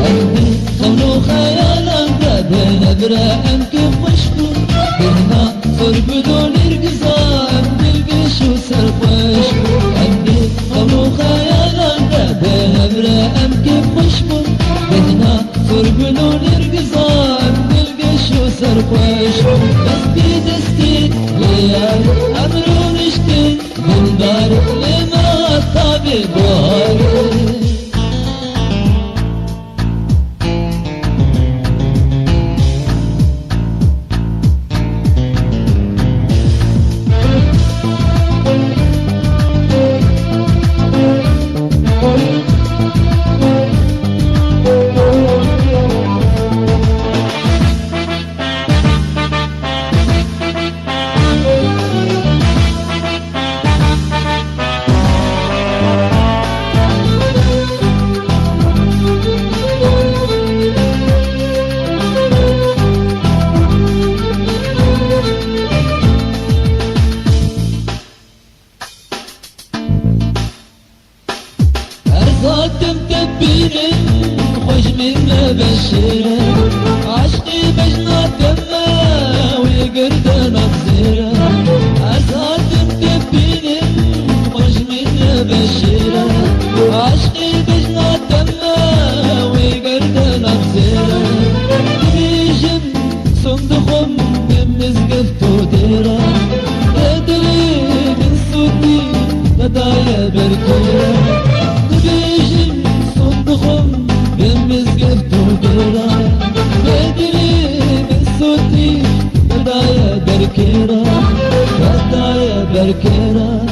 قلبي خلو خيالك بدنا برائم كيف وشكو بهنا صر بدون ارقصام نلقش وسرق وشكو قلبي خلو خيالك بدنا برائم كيف وشكو بهنا صر بدون ارقصام نلقش وسرق وشكو بس بيدستي ليال امرو نشتي من دار لما طابق بوهاري ذاتم تبيني خوش من بشيرة عشقي بجنا دمه ويقردن أخزيرة ذاتم تبيني خوش من بشيرة عشقي بجنا دمه ويقردن أخزيرة بيجم صندوقهم بمزقفت وديرة تدري من صوتي لدايا بركيرة بيجم صندوقهم بمزقفت وديرة تدري من صوتي لدايا بركيرة لدايا بركيرة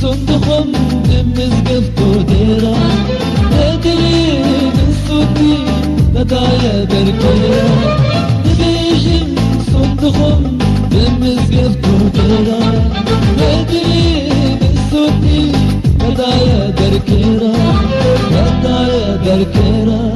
صندوقهم بمزقفت وديرة تدري من صوتي لدايا بركيرة بيجم صندوقهم بمزقفت وديرة تدري من صوتي لدايا بركيرة لدايا بركيرة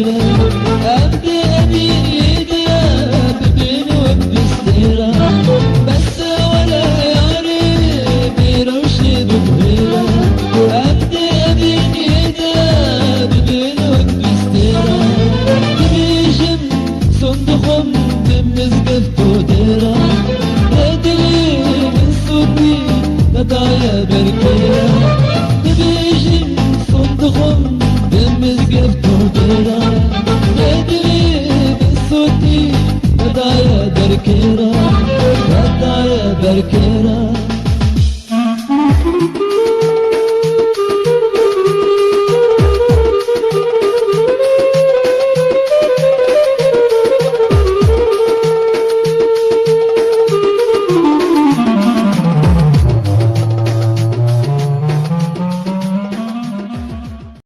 أبدي أبي يديا ببين وبستيرة بس ولا ياري بيروشي بكبيرة أبدي أبي يديا ببين وبستيرة بيجم صندوقهم بمزقفت وديرة تدري من صوتي لدايا بركيرة بيجم صندوقهم بمزقفت وديرة تدري من صوتي لدايا بركيرة لدايا بركيرة